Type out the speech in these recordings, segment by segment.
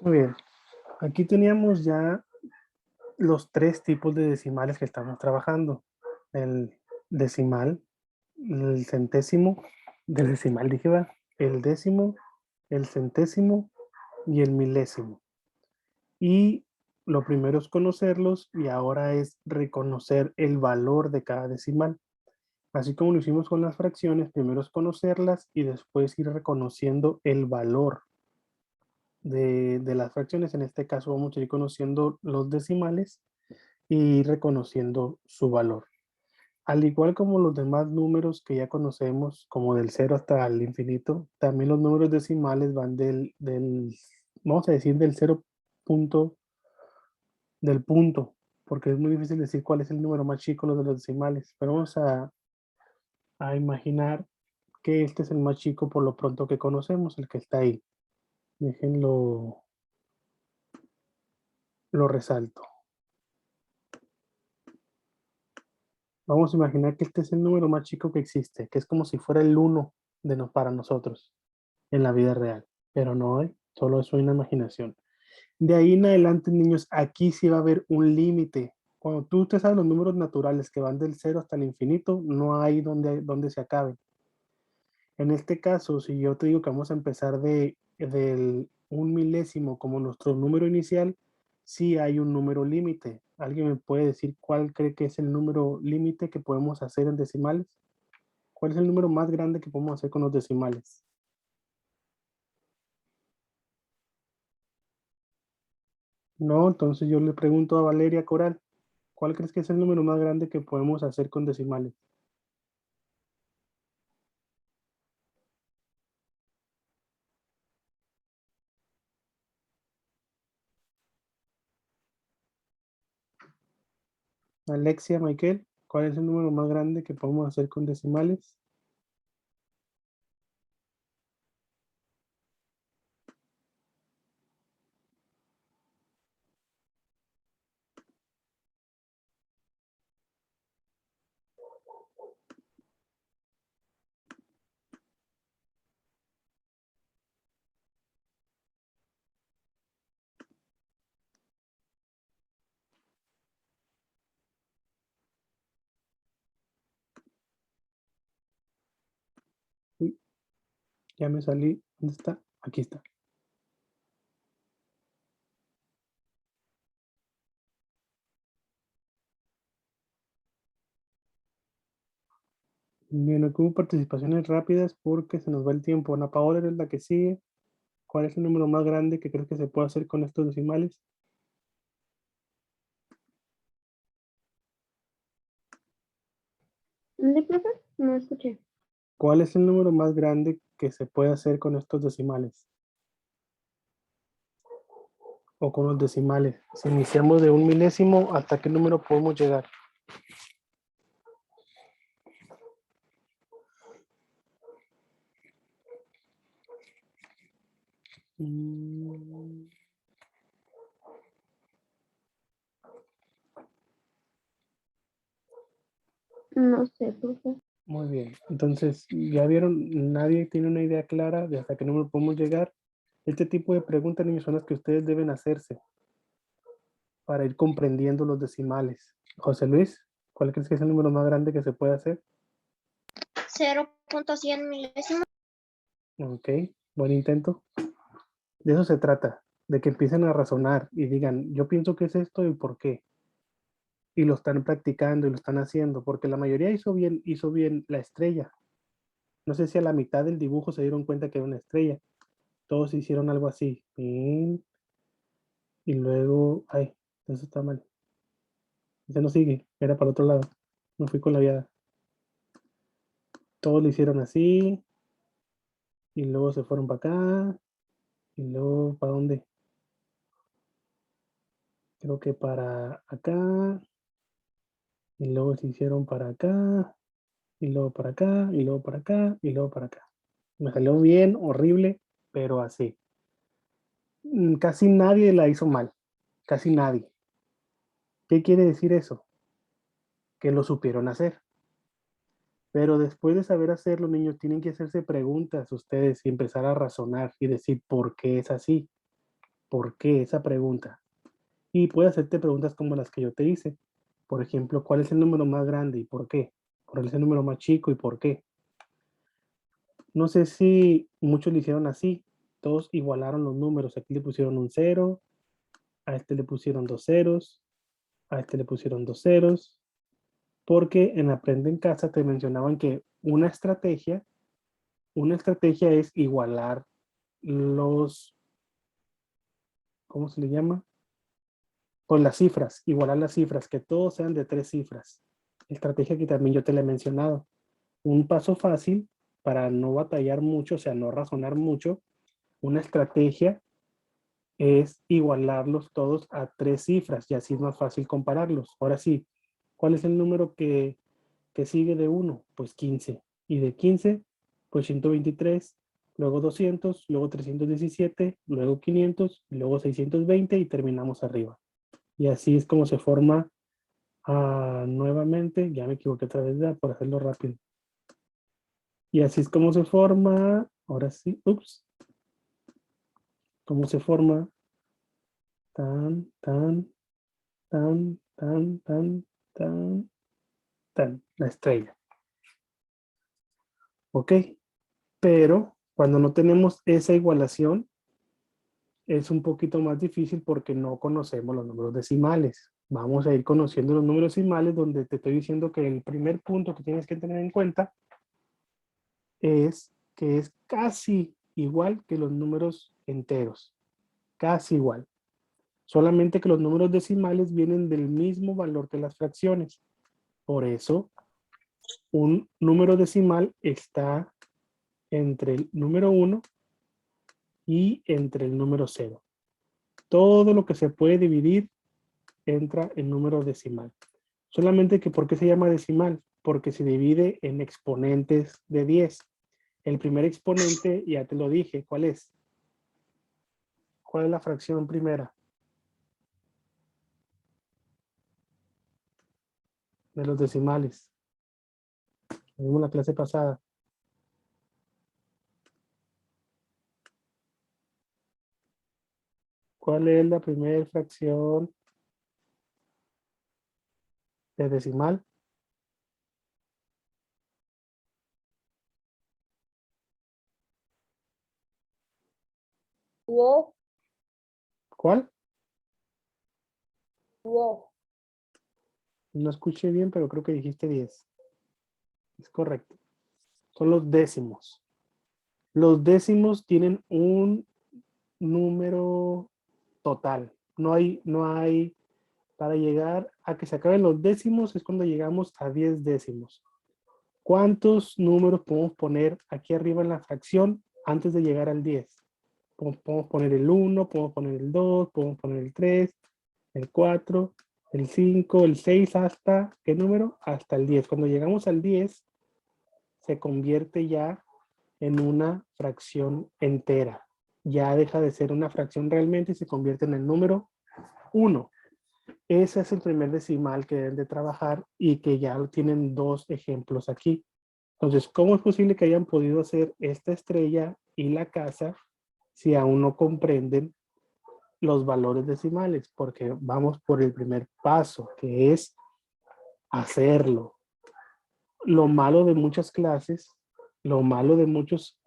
Muy bien. Aquí teníamos ya los tres tipos de decimales que estamos trabajando. El decimal, el centésimo, del decimal dije va, el décimo, el centésimo y el milésimo. Y lo primero es conocerlos y ahora es reconocer el valor de cada decimal. Así como lo hicimos con las fracciones, primero es conocerlas y después ir reconociendo el valor de las fracciones. En este caso vamos a ir conociendo los decimales y reconociendo su valor. Al igual como los demás números que ya conocemos, como del cero hasta el infinito, también los números decimales van vamos a decir, del cero punto, del punto, porque es muy difícil decir cuál es el número más chico de los decimales, pero vamos a imaginar que este es el más chico por lo pronto que conocemos, el que está ahí. Déjenlo, lo resalto. Vamos a imaginar que este es el número más chico que existe, que es como si fuera el uno para nosotros en la vida real, pero no hay, solo es una imaginación. De ahí en adelante, niños, aquí sí va a haber un límite. Cuando tú te sabes los números naturales que van del cero hasta el infinito, no hay donde se acaben. En este caso, si yo te digo que vamos a empezar del un milésimo como nuestro número inicial, sí hay un número límite. ¿Alguien me puede decir cuál cree que es el número límite que podemos hacer en decimales? ¿Cuál es el número más grande que podemos hacer con los decimales? No, entonces yo le pregunto a Valeria Coral, ¿cuál crees que es el número más grande que podemos hacer con decimales? Alexia, Michael, ¿cuál es el número más grande que podemos hacer con decimales? Uy, ya me salí. ¿Dónde está? Aquí está. Bien, aquí hubo participaciones rápidas porque se nos va el tiempo. Ana Paola es la que sigue. ¿Cuál es el número más grande que crees que se puede hacer con estos decimales? ¿Dónde, profe? No escuché. ¿Cuál es el número más grande que se puede hacer con estos decimales? O con los decimales. Si iniciamos de un milésimo, ¿hasta qué número podemos llegar? Mm, No sé, profe. Muy bien. Entonces, ya vieron, nadie tiene una idea clara de hasta qué número podemos llegar. Este tipo de preguntas, niños, son las que ustedes deben hacerse para ir comprendiendo los decimales. José Luis, ¿cuál crees que es el número más grande que se puede hacer? 0.100 milésimos. Ok, buen intento. De eso se trata, de que empiecen a razonar y digan, yo pienso que es esto y por qué. Y lo están practicando y lo están haciendo, porque la mayoría hizo bien la estrella. No sé si a la mitad del dibujo se dieron cuenta que era una estrella. Todos hicieron algo así. Y luego, ay, eso está mal. Ese no sigue, era para otro lado. Me fui con la viada. Todos lo hicieron así, y luego se fueron para acá, y luego, ¿para dónde? Creo que para acá, y luego se hicieron para acá, y luego para acá, y luego para acá, y luego para acá. Me salió bien, horrible, pero así. Casi nadie la hizo mal, casi nadie. ¿Qué quiere decir eso? Que lo supieron hacer. Pero después de saber hacer, los niños tienen que hacerse preguntas ustedes y empezar a razonar y decir por qué es así. ¿Por qué esa pregunta? Y puede hacerte preguntas como las que yo te hice. Por ejemplo, ¿cuál es el número más grande y por qué? ¿Cuál es el número más chico y por qué? No sé si muchos lo hicieron así. Todos igualaron los números. Aquí le pusieron un 0, a este le pusieron 2 ceros, a este le pusieron 2 ceros, porque en Aprende en Casa te mencionaban que una estrategia es igualar los, ¿cómo se le llama? Pues las cifras, igualar las cifras, que todos sean de 3 cifras. Estrategia que también yo te la he mencionado. Un paso fácil para no batallar mucho, o sea, no razonar mucho, una estrategia es igualarlos todos a 3 cifras y así es más fácil compararlos. Ahora sí, ¿cuál es el número que sigue de 1? Pues 15. Y de 15, pues 123, luego 200, luego 317, luego 500, luego 620 y terminamos arriba. Y así es como se forma nuevamente, ya me equivoqué otra vez ya por hacerlo rápido. Y así es como se forma, ahora sí, ups, cómo se forma tan, tan, tan, tan, tan, tan, tan, la estrella. ¿Ok? Pero cuando no tenemos esa igualación, es un poquito más difícil porque no conocemos los números decimales. Vamos a ir conociendo los números decimales donde te estoy diciendo que el primer punto que tienes que tener en cuenta es que es casi igual que los números enteros. Casi igual. Solamente que los números decimales vienen del mismo valor que las fracciones. Por eso, un número decimal está entre el número 1 y entre el número 0. Todo lo que se puede dividir entra en número decimal. Solamente que ¿por qué se llama decimal? Porque se divide en exponentes de 10. El primer exponente, ya te lo dije, ¿cuál es? ¿Cuál es la fracción primera de los decimales? Lo vimos en la clase pasada. ¿Cuál es la primera fracción de decimal? Wow, ¿Cuál? wow. No escuché bien, pero creo que dijiste 10. Es correcto. Son los décimos. Los décimos tienen un número total. No hay, para llegar a que se acaben los décimos es cuando llegamos a 10 décimos. ¿Cuántos números podemos poner aquí arriba en la fracción antes de llegar al 10? Podemos poner el 1, podemos poner el 2, podemos poner el 3, el 4, el 5, el 6, hasta, ¿qué número? Hasta el 10. Cuando llegamos al 10, se convierte ya en una fracción entera. Ya deja de ser una fracción realmente y se convierte en el número 1. Ese es el primer decimal que deben de trabajar y que ya tienen dos ejemplos aquí. Entonces, ¿cómo es posible que hayan podido hacer esta estrella y la casa si aún no comprenden los valores decimales? Porque vamos por el primer paso, que es hacerlo. Lo malo de muchas clases, lo malo de muchos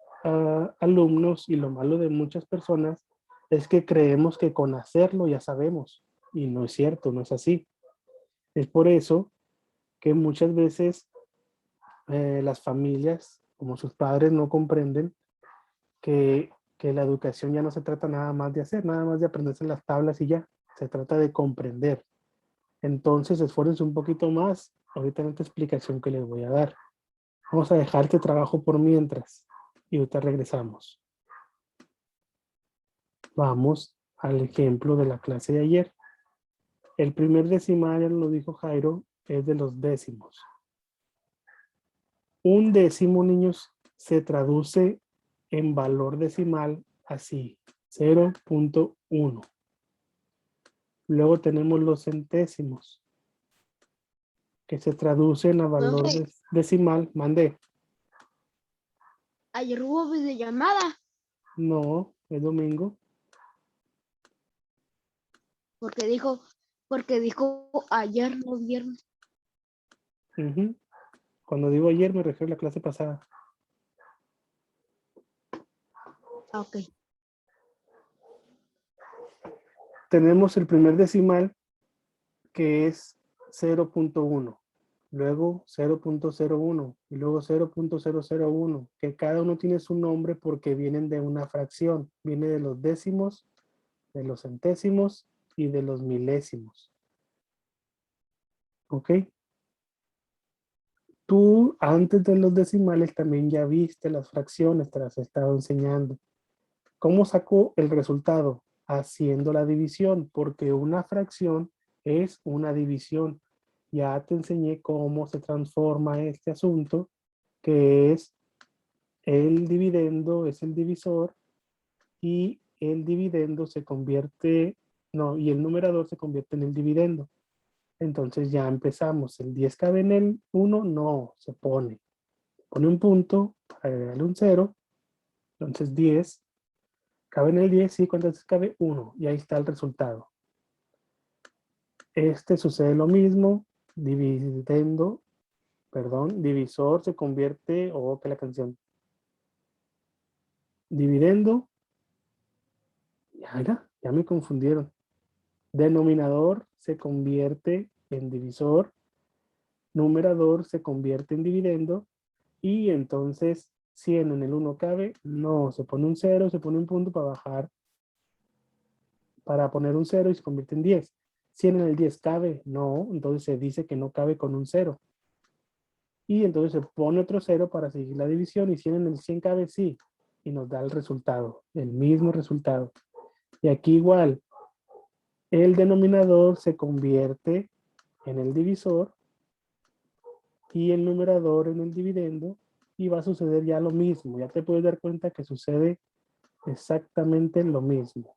alumnos y lo malo de muchas personas es que creemos que con hacerlo ya sabemos. Y no es cierto, no es así. Es por eso que muchas veces las familias, como sus padres, no comprenden que la educación ya no se trata nada más de hacer, nada más de aprenderse las tablas y ya. Se trata de comprender. Entonces, esfuércense un poquito más ahorita en esta explicación que les voy a dar. Vamos a dejar este trabajo por mientras y ahorita regresamos. Vamos al ejemplo de la clase de ayer. El primer decimal, ya lo dijo Jairo, es de los décimos. Un décimo, niños, se traduce en valor decimal así, 0.1. Luego tenemos los centésimos, que se traducen a valor decimal. Mandé. Ayer hubo videollamada. No, es domingo. Porque dijo ayer, no viernes. Ujú. Cuando digo ayer me refiero a la clase pasada. Ah, ok. Tenemos el primer decimal que es 0.1, luego 0.01 y luego 0.001, que cada uno tiene su nombre porque vienen de una fracción, viene de los décimos, de los centésimos y de los milésimos. ¿Ok? Tú antes de los decimales también ya viste las fracciones, te las he estado enseñando. ¿Cómo sacó el resultado? Haciendo la división, porque una fracción es una división. Ya te enseñé cómo se transforma este asunto, que es el dividendo, es el divisor, y el dividendo se convierte, no, y el numerador se convierte en el dividendo. Entonces ya empezamos. ¿El 10 cabe en el 1? No, se pone. Pone un punto para agregarle un 0. Entonces 10. ¿Cabe en el 10? Sí, ¿cuántas veces cabe? 1. Y ahí está el resultado. Este sucede lo mismo. Dividendo, perdón, divisor se convierte, que la canción. Dividendo, ya me confundieron. Denominador se convierte en divisor. Numerador se convierte en dividendo. Y entonces 100 en el 1 cabe. No, se pone un 0, se pone un punto para bajar, para poner un 0 y se convierte en 10. 100 en el 10 cabe. No, entonces se dice que no cabe con un 0. Y entonces se pone otro 0 para seguir la división y 100 en el 100 cabe, sí. Y nos da el resultado, el mismo resultado. Y aquí igual, el denominador se convierte en el divisor y el numerador en el dividendo y va a suceder ya lo mismo. Ya te puedes dar cuenta que sucede exactamente lo mismo.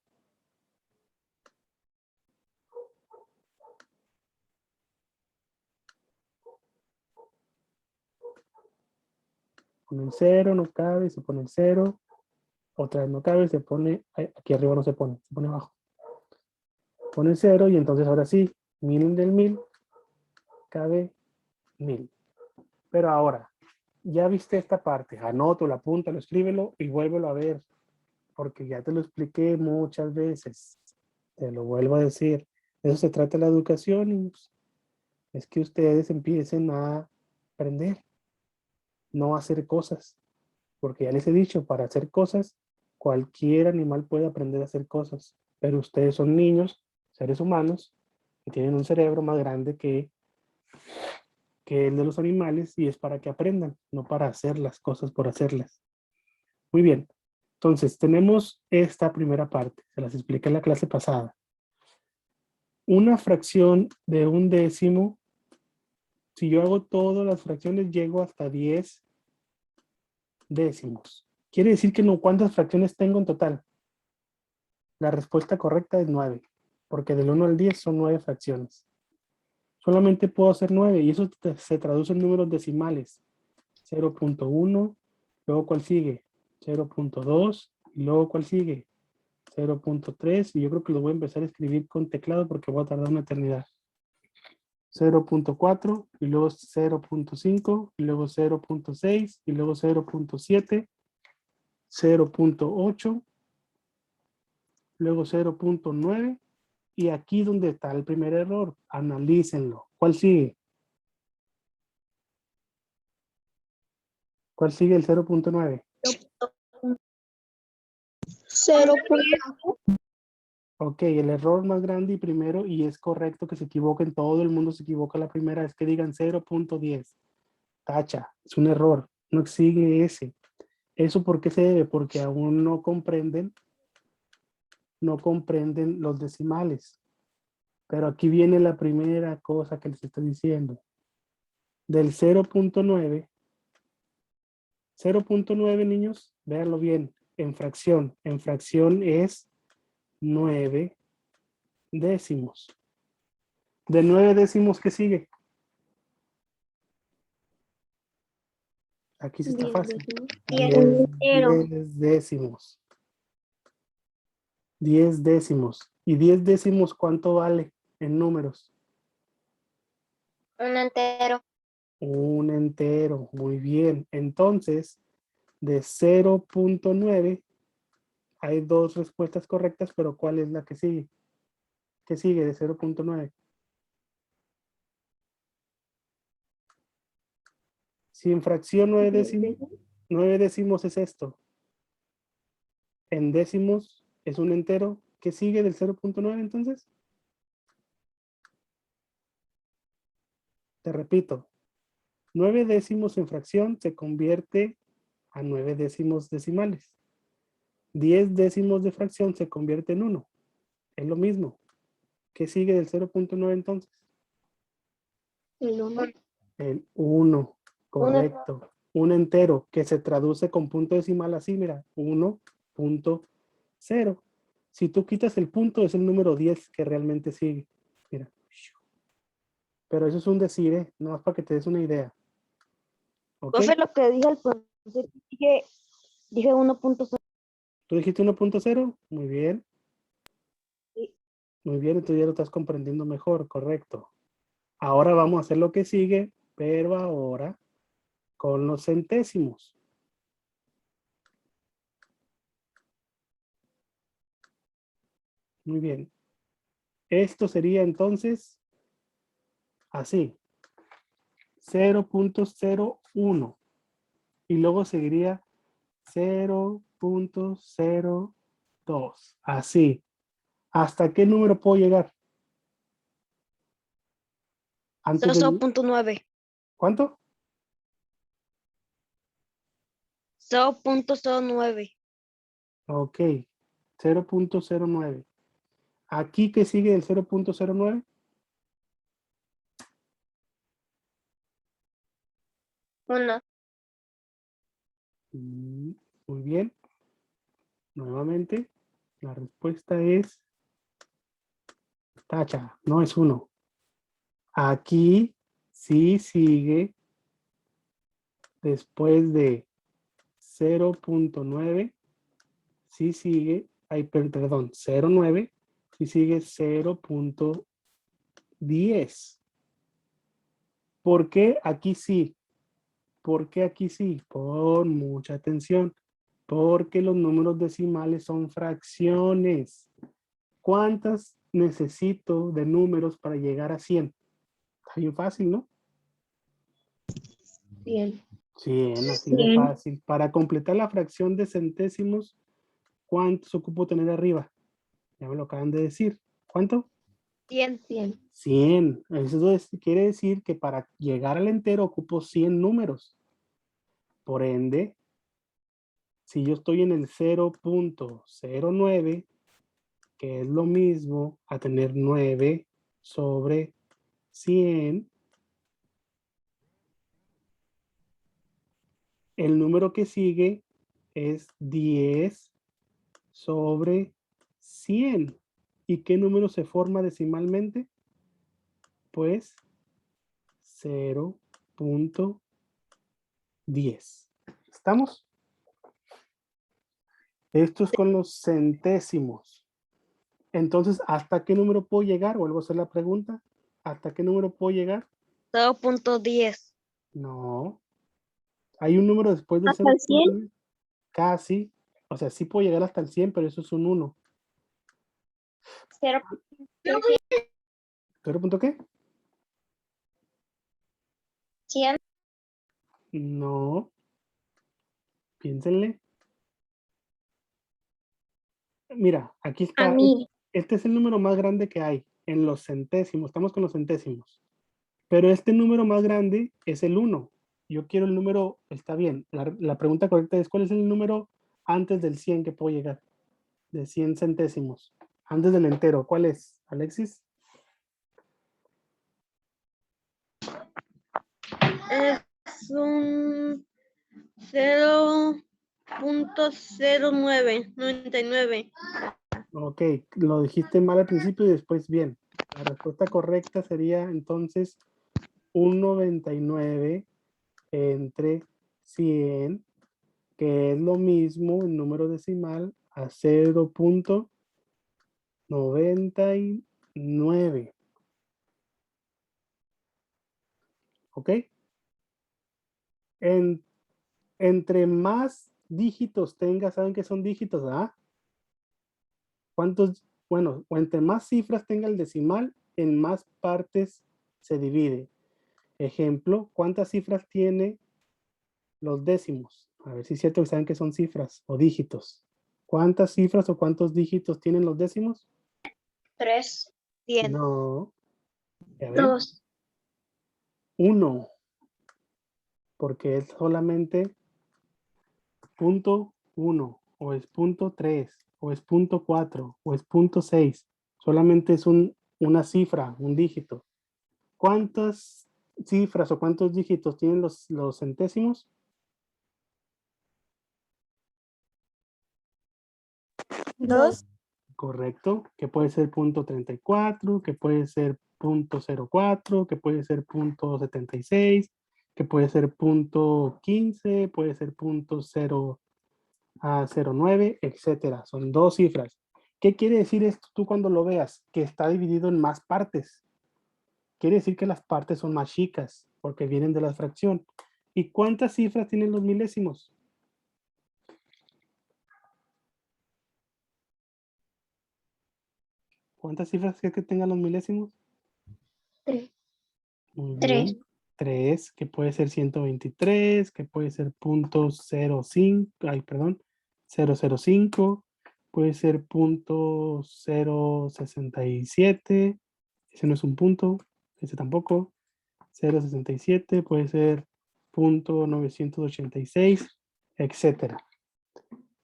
Con el 0 no cabe, se pone el 0. Otra vez no cabe, se pone, aquí arriba no se pone abajo. Pone 0 y entonces ahora sí, 1000 del 1000 cabe 1000. Pero ahora, ya viste esta parte, anótalo, apúntalo, escríbelo y vuélvelo a ver, porque ya te lo expliqué muchas veces. Te lo vuelvo a decir. De eso se trata la educación y es que ustedes empiecen a aprender, no a hacer cosas. Porque ya les he dicho, para hacer cosas, cualquier animal puede aprender a hacer cosas. Pero ustedes son niños, seres humanos, que tienen un cerebro más grande que el de los animales y es para que aprendan, no para hacer las cosas por hacerlas. Muy bien. Entonces, tenemos esta primera parte. Se las expliqué en la clase pasada. Una fracción de un décimo, si yo hago todas las fracciones, llego hasta 10 décimos. Quiere decir que no, ¿cuántas fracciones tengo en total? La respuesta correcta es 9, porque del 1 al 10 son 9 fracciones. Solamente puedo hacer 9 y eso se traduce en números decimales. 0.1, luego ¿cuál sigue? 0.2 y luego ¿cuál sigue? 0.3 y yo creo que lo voy a empezar a escribir con teclado porque voy a tardar una eternidad. 0.4 y luego 0.5 y luego 0.6 y luego 0.7, 0.8, luego 0.9 y aquí donde está el primer error, analícenlo. ¿Cuál sigue? ¿Cuál sigue el 0.9? 0. Ok, el error más grande y primero, y es correcto que se equivoquen, todo el mundo se equivoca la primera, es que digan 0.10. Tacha, es un error, no sigue ese. ¿Eso por qué se debe? Porque aún no comprenden los decimales. Pero aquí viene la primera cosa que les estoy diciendo. Del 0.9, 0.9 niños, véanlo bien, en fracción. En fracción es 9 décimos. De 9 décimos, ¿qué sigue? Aquí sí está 10 fácil. décimos. 10 0. décimos. 10 décimos. ¿Y 10 décimos cuánto vale en números? Un entero. Un entero, muy bien. Entonces, de 0.9 hay dos respuestas correctas, pero ¿cuál es la que sigue? ¿Qué sigue de 0.9? Si en fracción 9 décimos es esto, en décimos es un entero, ¿qué sigue del 0.9 entonces? Te repito, 9 décimos en fracción se convierte a 9 décimos decimales. 10 décimos de fracción se convierte en 1. Es lo mismo. ¿Qué sigue del 0.9 entonces? El 1. El 1. Correcto. Un entero que se traduce con punto decimal así, mira, 1.0. Si tú quitas el punto, es el número 10 que realmente sigue. Mira. Pero eso es un decir, ¿eh? No es para que te des una idea. ¿Ok? Profe, lo que dije al principio, dije 1.0. ¿Tú dijiste 1.0? Muy bien. Muy bien, entonces ya lo estás comprendiendo mejor, correcto. Ahora vamos a hacer lo que sigue, pero ahora con los centésimos. Muy bien. Esto sería entonces así. 0.01 y luego seguiría 0.02. Así. ¿Hasta qué número puedo llegar? Antes del... 0.9. ¿Cuánto? 0.09. Ok. 0.09. ¿Aquí qué sigue del 0.09? 1. Muy bien. Nuevamente, la respuesta es tacha, no es 1. Aquí sí sigue después de 0.9, sí sigue, perdón, 0.9, sí sigue 0.10. ¿Por qué aquí sí? ¿Por qué aquí sí? Pon mucha atención. Porque los números decimales son fracciones. ¿Cuántas necesito de números para llegar a 100? Está bien fácil, ¿no? 100. 100, así de fácil. Para completar la fracción de centésimos, ¿cuántos ocupo tener arriba? Ya me lo acaban de decir. ¿Cuánto? 100. 100. 100. Eso quiere decir que para llegar al entero ocupo 100 números. Por ende, si yo estoy en el 0.09, que es lo mismo a tener 9 sobre 100, el número que sigue es 10 sobre 100. ¿Y qué número se forma decimalmente? Pues 0.10. ¿Estamos? Esto es con los centésimos. Entonces, ¿hasta qué número puedo llegar? Vuelvo a hacer la pregunta. ¿Hasta qué número puedo llegar? 0.10. No. Hay un número después del ¿Hasta el 100? 0.10. Casi. O sea, sí puedo llegar hasta el 100, pero eso es un 1. 0. ¿0. ¿Qué? 100. No. Piénsenle. Mira, aquí A está. mí. Este es el número más grande que hay en los centésimos. Estamos con los centésimos. Pero este número más grande es el 1. Yo quiero el número, está bien. La pregunta correcta es, ¿cuál es el número antes del 100 que puedo llegar? De 100 centésimos. Antes del entero. ¿Cuál es, Alexis? Es un 0.0999. Ok, lo dijiste mal al principio y después bien. La respuesta correcta sería entonces un 99 entre 100, que es lo mismo en número decimal a 0.10. 99. ¿Ok? Entre más dígitos tenga, ¿saben qué son dígitos? ¿Ah? ¿Cuántos? Bueno, o entre más cifras tenga el decimal, en más partes se divide. Ejemplo, ¿cuántas cifras tiene los décimos? A ver si es cierto que saben que son cifras o dígitos. ¿Cuántas cifras o cuántos dígitos tienen los décimos? 3, 100, No, ya ven, 2, 1, porque es solamente punto 1, o es punto 3, o es punto 4, o es punto 6. Solamente es una cifra, un dígito. ¿Cuántas cifras o cuántos dígitos tienen los centésimos? 2, Correcto, que puede ser punto 34, que puede ser punto 04, que puede ser punto 76, que puede ser punto 15, puede ser punto 0,09, etcétera. Son dos cifras. ¿Qué quiere decir esto tú cuando lo veas? Que está dividido en más partes. Quiere decir que las partes son más chicas porque vienen de la fracción. ¿Y cuántas cifras tienen los milésimos? ¿Cuántas cifras crees que tengan los milésimos? 3, Muy 3, bien. 3, que puede ser 123, que puede ser punto 05, ay, perdón, 005, puede ser punto 067, ese no es un punto, ese tampoco, 067, puede ser punto 986, etcétera.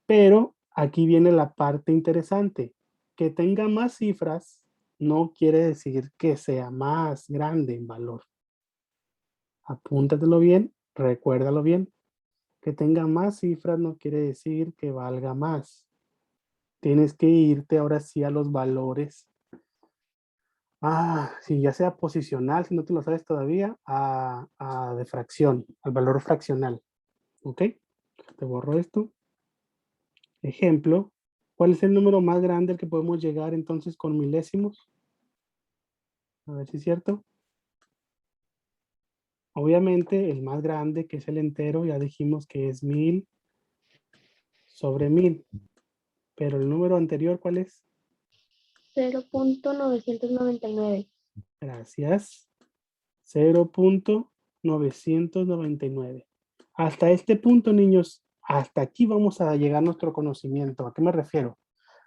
Pero aquí viene la parte interesante. Que tenga más cifras no quiere decir que sea más grande en valor. Apúntatelo bien, recuérdalo bien. Que tenga más cifras no quiere decir que valga más. Tienes que irte ahora sí a los valores. Sí, ya sea posicional, si no te lo sabes todavía, de fracción, al valor fraccional. ¿Ok? Te borro esto. Ejemplo, ¿cuál es el número más grande al que podemos llegar entonces con milésimos? A ver si es cierto. Obviamente el más grande, que es el entero, ya dijimos que es 1000 sobre 1000. Pero el número anterior, ¿cuál es? 0.999. Gracias. 0,999. Hasta este punto, niños, hasta aquí vamos a llegar nuestro conocimiento. ¿A qué me refiero?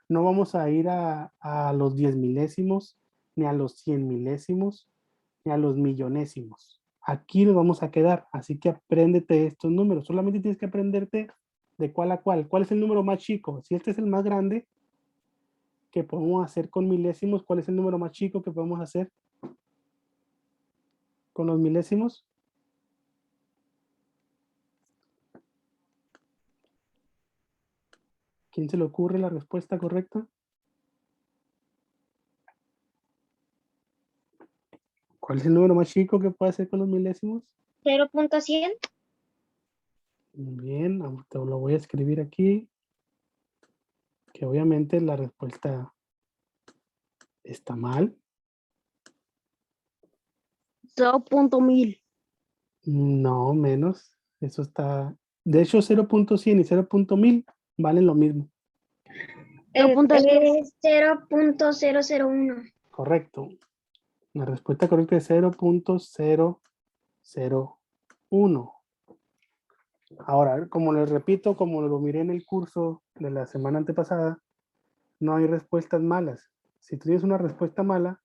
No vamos a ir a los 10 milésimos, ni a los 100 milésimos, ni a los millonésimos. Aquí nos vamos a quedar, así que apréndete estos números. Solamente tienes que aprenderte de cuál a cuál. ¿Cuál es el número más chico? Si este es el más grande que podemos hacer con milésimos, ¿cuál es el número más chico que podemos hacer con los milésimos? ¿Quién se le ocurre la respuesta correcta? ¿Cuál es el número más chico que puede hacer con los milésimos? 0.100. Muy bien, te lo voy a escribir aquí, que obviamente la respuesta está mal. 0.1000. No, menos. Eso está... De hecho, 0,100 y 0,1000 valen lo mismo. 0.10. Es 0.001. Correcto. La respuesta correcta es 0,001. Ahora, como les repito, como lo miré en el curso de la semana antepasada, no hay respuestas malas. Si tú tienes una respuesta mala,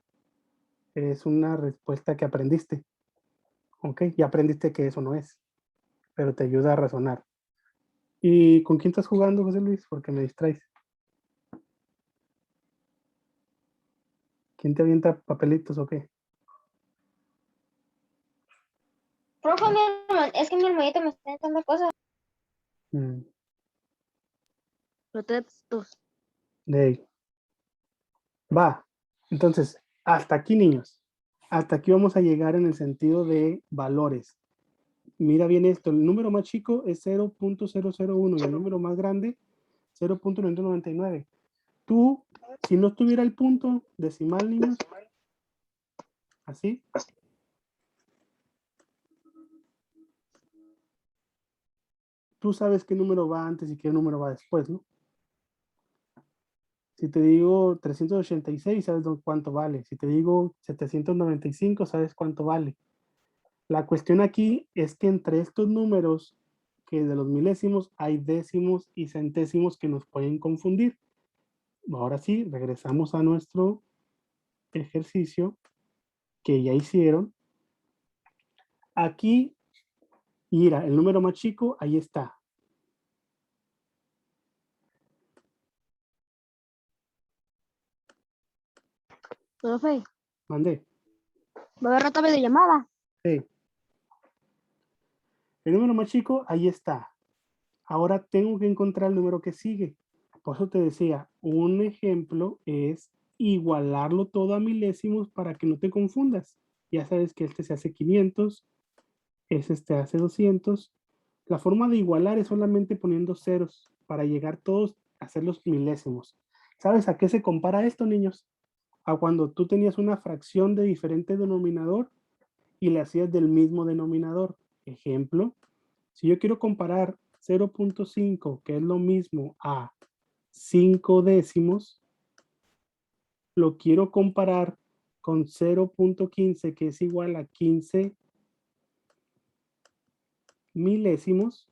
es una respuesta que aprendiste. ¿Ok? Ya aprendiste que eso no es, pero te ayuda a razonar. ¿Y con quién estás jugando, José Luis? Porque me distraes. ¿Quién te avienta papelitos o qué? Profe, es que mi hermanito me está dando cosas. Mm, Protestos. de ahí. Va. Entonces, hasta aquí, niños. Hasta aquí vamos a llegar en el sentido de valores. Mira bien esto. El número más chico es 0,001 y el número más grande 0,999. Tú Si no tuviera el punto decimal, niños, así. Tú sabes qué número va antes y qué número va después, ¿no? Si te digo 386, sabes cuánto vale. Si te digo 795, sabes cuánto vale. La cuestión aquí es que entre estos números, que de los milésimos, hay décimos y centésimos que nos pueden confundir. Ahora sí, regresamos a nuestro ejercicio que ya hicieron. Aquí, mira, el número más chico, ahí está. Profe, Mandé. voy a ver otra videollamada. Sí. El número más chico, ahí está. Ahora tengo que encontrar el número que sigue. Por eso te decía, un ejemplo es igualarlo todo a milésimos para que no te confundas. Ya sabes que este se hace 500, ese se hace 200. La forma de igualar es solamente poniendo ceros para llegar todos a hacer los milésimos. ¿Sabes a qué se compara esto, niños? A cuando tú tenías una fracción de diferente denominador y le hacías del mismo denominador. Ejemplo, si yo quiero comparar 0.5, que es lo mismo a 5 décimos, lo quiero comparar con 0.15, que es igual a 15 milésimos,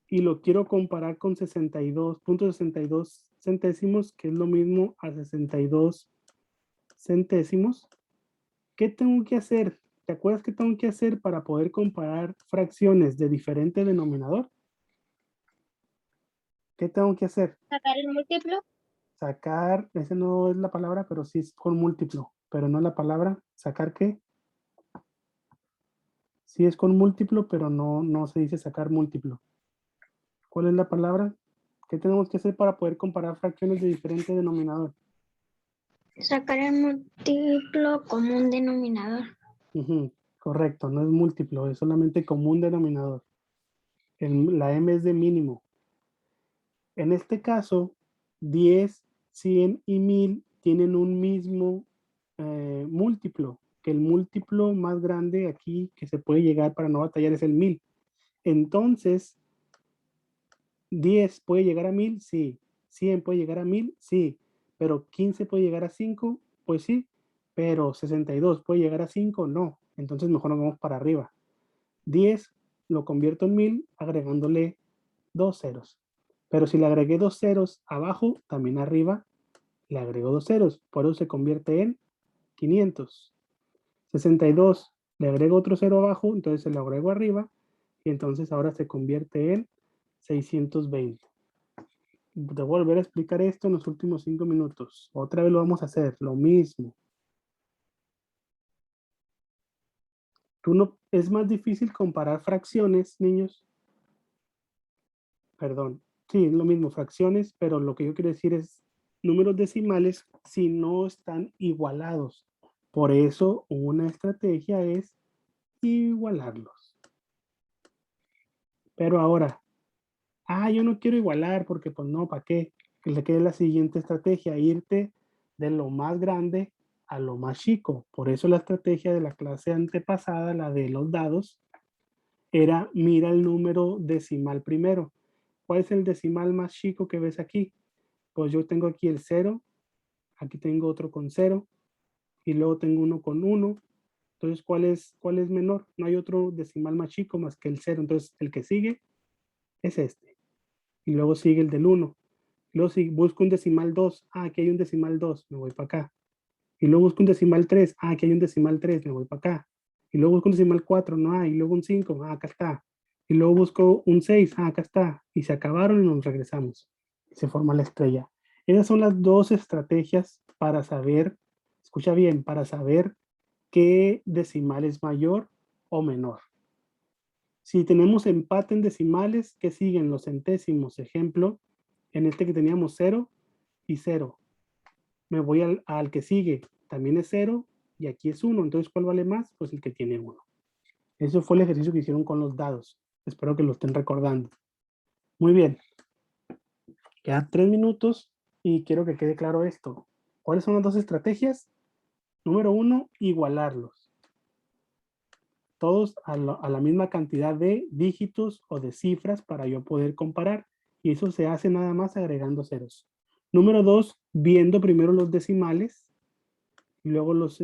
y lo quiero comparar con 62.62 centésimos, que es lo mismo a 62 centésimos. ¿Qué tengo que hacer? ¿Te acuerdas qué tengo que hacer para poder comparar fracciones de diferente denominador? ¿Qué tengo que hacer? Sacar el múltiplo. Sacar, ese no es la palabra, pero sí es con múltiplo, pero no es la palabra. ¿Sacar qué? Sí es con múltiplo, pero no se dice sacar múltiplo. ¿Cuál es la palabra? ¿Qué tenemos que hacer para poder comparar fracciones de diferente denominador? Sacar el múltiplo común denominador. Correcto, no es múltiplo, es solamente común denominador. La M es de mínimo. En este caso, 10, 100 y 1000 tienen un mismo múltiplo, que el múltiplo más grande aquí que se puede llegar para no batallar es el 1000. Entonces, 10 puede llegar a 1000, sí. 100 puede llegar a 1000, sí. Pero 15 puede llegar a 5, pues sí. Pero 62 puede llegar a 5, no. Entonces mejor nos vamos para arriba. 10 lo convierto en 1000 agregándole dos ceros. Pero si le agregué dos ceros abajo, también arriba le agrego dos ceros. Por eso se convierte en 500. 62 le agrego otro cero abajo, entonces se lo agrego arriba. Y entonces ahora se convierte en 620. Te voy a volver a explicar esto en los últimos 5 minutos. Otra vez lo vamos a hacer, lo mismo. Es más difícil comparar fracciones, niños. Perdón. Sí, es lo mismo, fracciones, pero lo que yo quiero decir es números decimales si no están igualados. Por eso una estrategia es igualarlos. Pero ahora, yo no quiero igualar porque pues no, ¿para qué? Que le quede la siguiente estrategia, irte de lo más grande a lo más chico. Por eso la estrategia de la clase antepasada, la de los dados, era mira el número decimal primero. ¿Cuál es el decimal más chico que ves aquí? Pues yo tengo aquí el 0, aquí tengo otro con 0, y luego tengo uno con 1. Entonces, ¿cuál es menor? No hay otro decimal más chico más que el 0. Entonces, el que sigue es este. Y luego sigue el del 1. Luego si busco un decimal 2, aquí hay un decimal 2, me voy para acá. Y luego busco un decimal 3, aquí hay un decimal 3, me voy para acá. Y luego busco un decimal 4, no hay. Y luego un 5, acá está. Y luego busco un 6, acá está. Y se acabaron y nos regresamos. Y se forma la estrella. Esas son las dos estrategias para saber, escucha bien, para saber qué decimal es mayor o menor. Si tenemos empate en decimales, ¿qué siguen? Los centésimos. Ejemplo, en este que teníamos 0 y 0. Me voy al que sigue. También es 0 y aquí es 1. Entonces, ¿cuál vale más? Pues el que tiene 1. Eso fue el ejercicio que hicieron con los dados. Espero que lo estén recordando. Muy bien. Quedan 3 minutos y quiero que quede claro esto. ¿Cuáles son las dos estrategias? Número 1, igualarlos. Todos a la misma cantidad de dígitos o de cifras para yo poder comparar. Y eso se hace nada más agregando ceros. Número 2, viendo primero los decimales, y luego los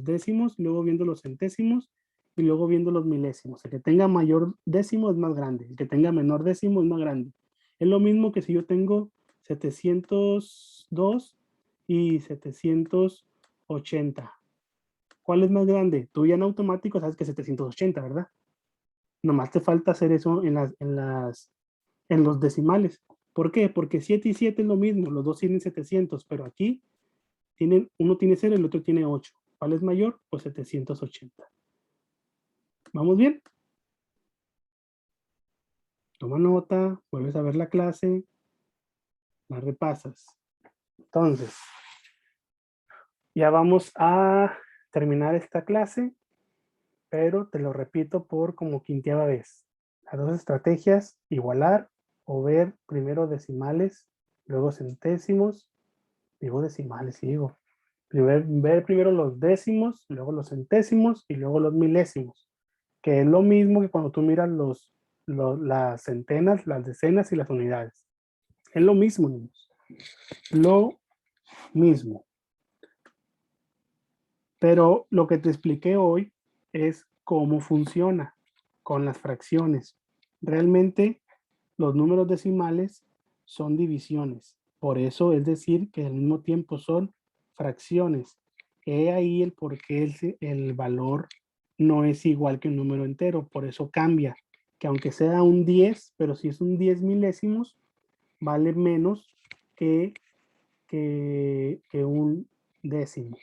décimos, luego viendo los centésimos, y luego viendo los milésimos. El que tenga mayor décimo es más grande, el que tenga menor décimo es más grande. Es lo mismo que si yo tengo 702 y 780. ¿Cuál es más grande? Tú ya en automático sabes que 780, ¿verdad? Nomás te falta hacer eso en los decimales. ¿Por qué? Porque 7 y 7 es lo mismo, los dos tienen 700, pero aquí uno tiene 0 y el otro tiene 8. ¿Cuál es mayor? Pues 780. ¿Vamos bien? Toma nota, vuelves a ver la clase, la repasas. Entonces, ya vamos a terminar esta clase, pero te lo repito por como quinteava vez. Las dos estrategias, igualar o ver primero decimales, luego centésimos, digo decimales, digo. Ver primero los décimos, luego los centésimos y luego los milésimos, que es lo mismo que cuando tú miras las centenas, las decenas y las unidades. Es lo mismo, niños. Lo mismo. Pero lo que te expliqué hoy es cómo funciona con las fracciones. Realmente los números decimales son divisiones. Por eso es decir que al mismo tiempo son fracciones. He ahí el por qué el valor no es igual que un número entero. Por eso cambia. Que aunque sea un 10, pero si es un 10 milésimos, vale menos que un décimo.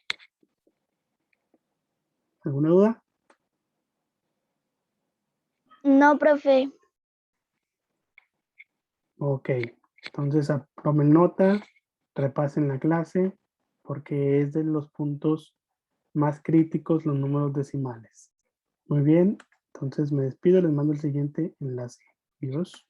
¿Alguna duda? No, profe. Ok, entonces tomen nota, repasen la clase, porque es de los puntos más críticos los números decimales. Muy bien, entonces me despido, les mando el siguiente enlace. Adiós.